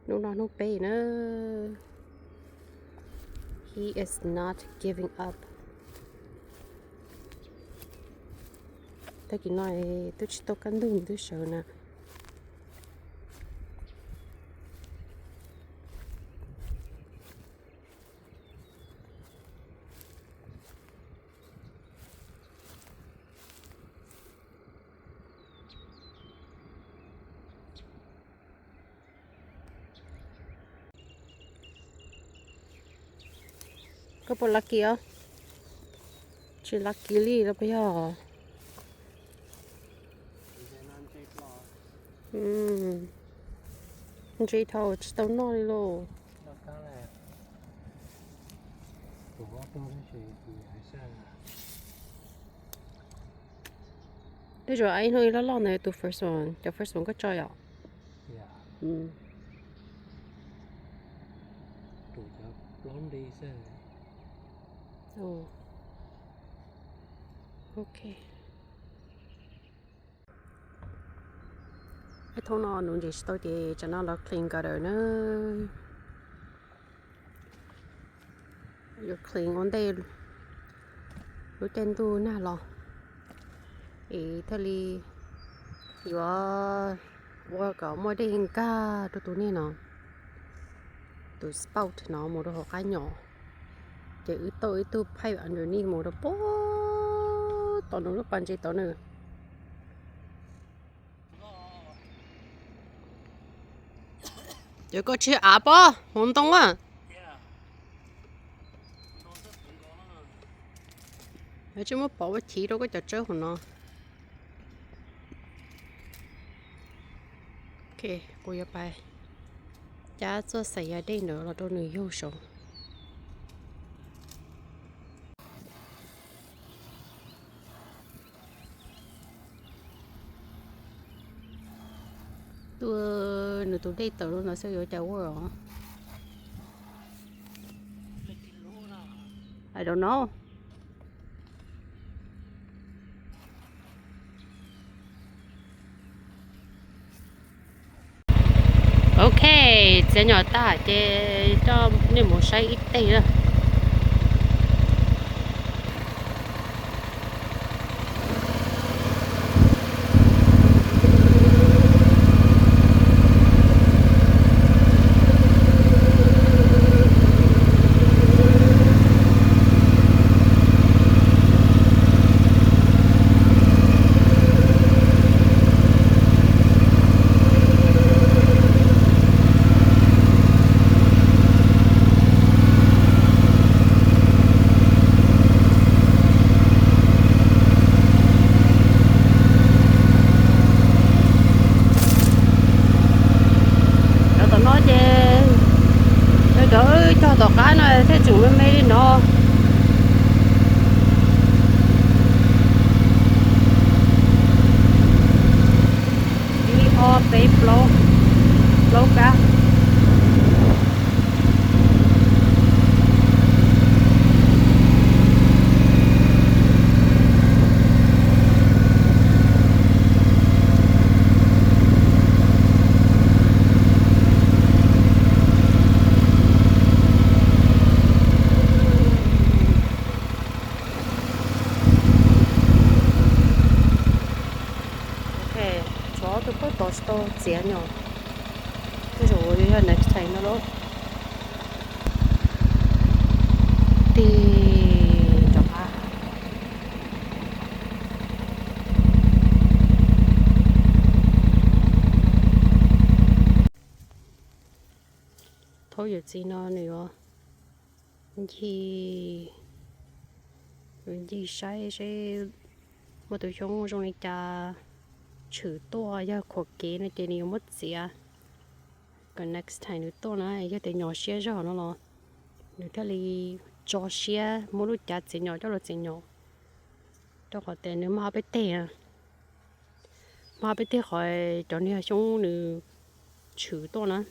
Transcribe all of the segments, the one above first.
nó bé nữa. He is not giving up. Tại cái nói tôi chỉ tôi cắn đừng tôi sợ nè. Có bao lucky không? Chỉ lucky li là bây giờ. Chỉ thầu chỉ tao nói luôn. Đây rồi anh hơi lo lo này từ first one, the first one có chơi à? Yeah. Oh. Okay. Cái thằng nó nung gì tôi thì cho nó là clean gutter nữa. You clean on day. Lúc tên tu nè lo. Ý thế li, vừa có mỗi đây hình ca tụi này nó, tụi spout nó một đồ cái nhỏ. Chỉ tôi phải underneath một đồ bó, tao nó lúc ban chỉ tao nữa. Giờ có chơi à bó, không đông à? Chứ mà bỏ cái chỉ đâu có chợ chơi hồn nó. Ok, bây giờ bài, cha cho xảy ra đây nữa là đồ người yêu sống. Nửa tụi đây tao nó sẽ vô chào rồi. I don't know. Ok, sẽ nhỏ ta để cho nên một sai ít tay rồi. Cho tao cái này thế chúng mình mới nó đi ở bếp lâu cả. Tôi có tổ store dễ nhỏ. Thế rồi next time nó đó. Thì cho ba. Thôi giờ gì nó nữa. Thì sai một tổ chúng trong này ta chữ to ya khó kế này thì nhiều mất gì à. Còn next time nữa to này ya thì nhỏ xíu cho nó lo. Nữa cái này cho xíu mỗi lúc chặt chỉ nhỏ cho nó chỉ nhỏ. Đó có tiền nữa mà biết tiền à. Mà biết tiền khỏi cho nên chúng nữa chữ to nữa.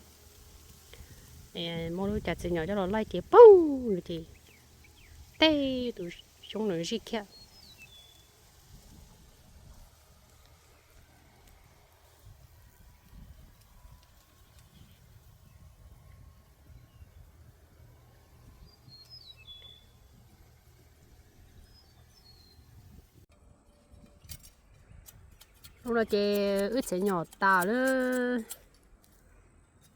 Mỗi lúc chặt chỉ nhỏ cho nó lại cái bông nữa thì tê tụi chúng nữa gì kia. lúc đó chị ướt sẽ nhỏ ta nữa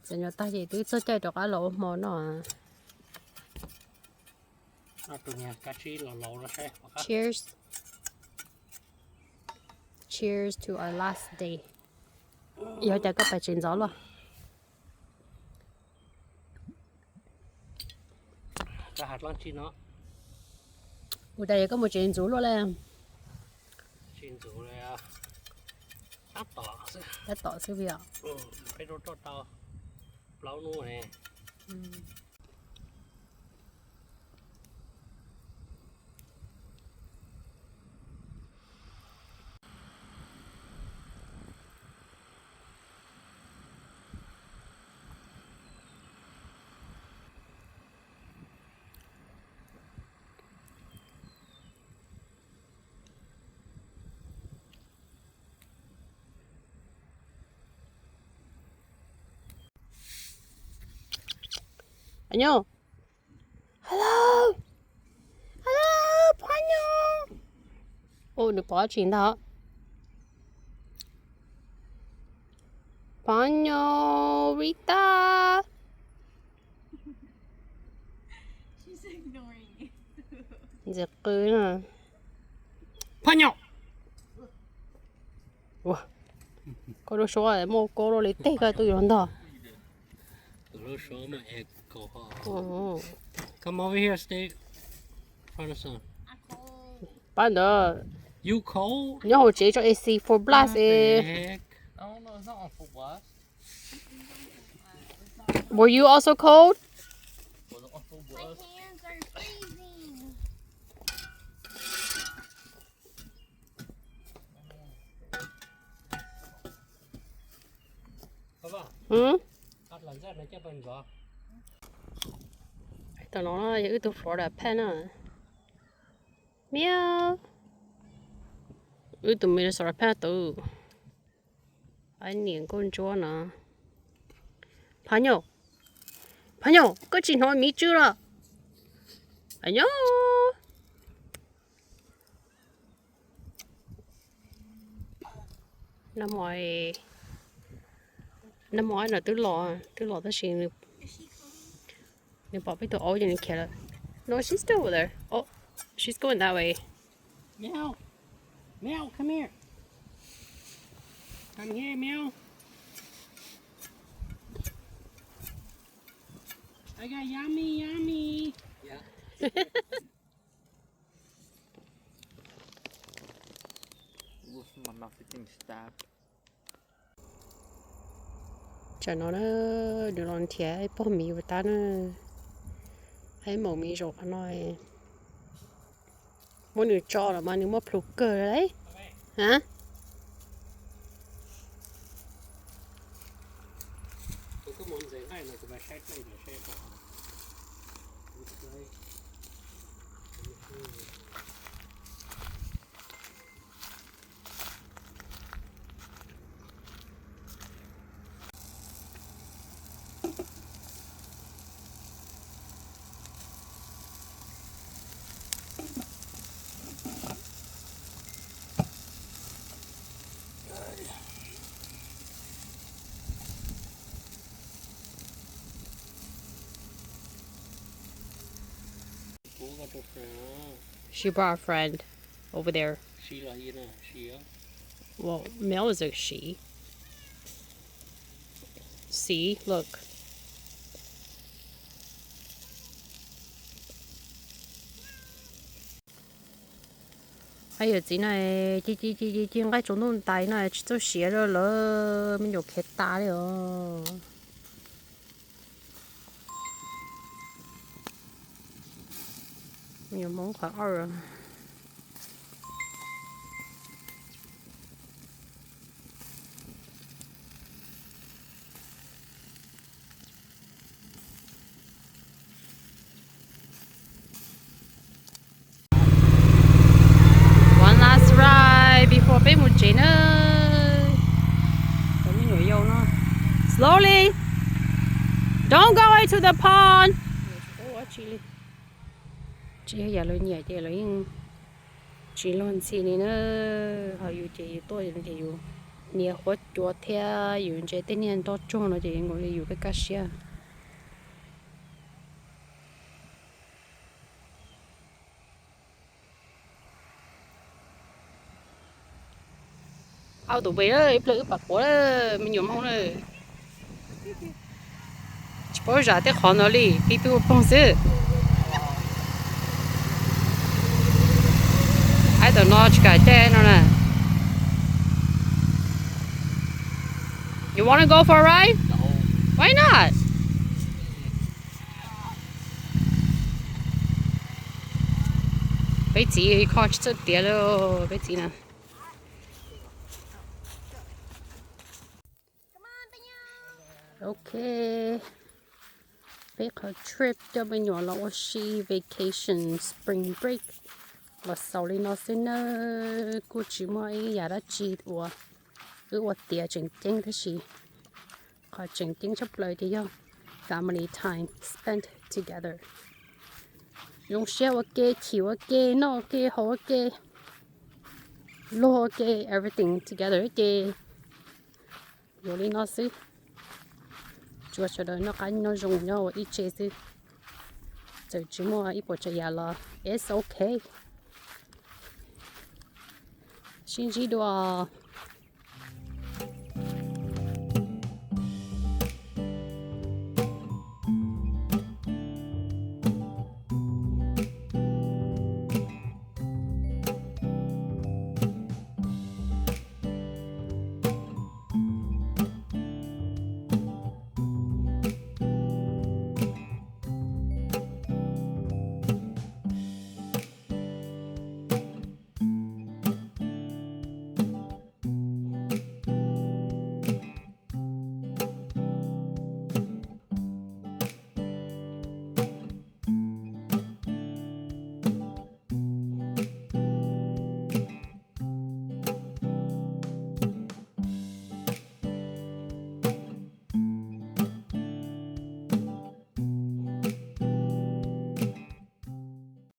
sẽ nhỏ ta chị cứ cho chạy được cái lỗ mỏ nó cheers cheers to our last day giờ chạy có phải chuyển gió luôn cả hạt lon chi nó buổi đây có một chuyện rú luôn lên chuyện rủ này tát tỏ đã tỏ sự việc cái đồ cho tao lâu nu này 안녕 hello hello 안녕 ô được bỏ chuyện đó 안녕 Rita She's ignoring you. 이제 끄나 파뇨 와 cô số mua cô lấy tay cái tôi 이런다 đồ số mà egg go come over here stay front of sun bạn đó you cold nhớ hồi chế cho AC for blast heck oh no it's not on full blast were you also cold was it on full My blast hands are freezing. 봐봐 응 hạt lần ra này cho mình vào tao nó là những cái for the pen à meow ư tụi mình sẽ pen tụ anh nhìn con chó nè 파뇨 끝이 너 밑줄아 안녕 năm ngoái là tứ lò tới xin được nếu bỏ biết tụi ấu cho nên kia là no she's still over there oh she's going that way meow meow come here meow I got yummy yeah my mouth is getting stabbed cho nó được lòng thiệt bỏ mì vào ta nó hay màu mì rồi nó nói muốn được cho là mà nếu mà plug cơ đấy hả tôi có muốn giấy này của bà sách này để xe bỏ she brought a friend over there she là gì nè she á well Mel is a she see look hay ở chỉ này chỉ cái chỗ nó tay này cho xé rồi lỡ mình được hết ta rồi nhiều món khoảng ở one last ride before bé một chuyện nữa có mấy người vô nó slowly don't go into the pond chị giờ lên nhà chị lấy chị lên xin nữa họ yêu chị tôi thì yêu nhiều khó chuột theo dùng chế tên nhân to cho nó thì ngồi dùng cái cá xe ao tụi bé ơi lỡ bạc quá mình dùng không rồi chỉ bảo ra tới khó nó đi bị bị bông sữa ai tụi nó chỉ cái tên nó nè. You wanna go for a ride? No. Why not? Bây giờ khó chút tiền rồi bây giờ nè. Okay. Big trip cho bên nhỏ là Oshi vacation spring break. Là sau này nó sẽ nè cô chỉ mới nhà đã chi của ước tiền chỉnh chỉnh thế gì. Có chỉnh chỉnh chấp lời thì không. Family time spent together. Dùng xe ok, chiều ok, nó ok, hồ ok, lô ok, everything together ok. Rồi đi nó xí. Chúa cho đời nó cái nó dùng nhau ít chế xí. Giờ chỉ mua ít bộ chơi nhà là it's okay. Xin chỉ đồ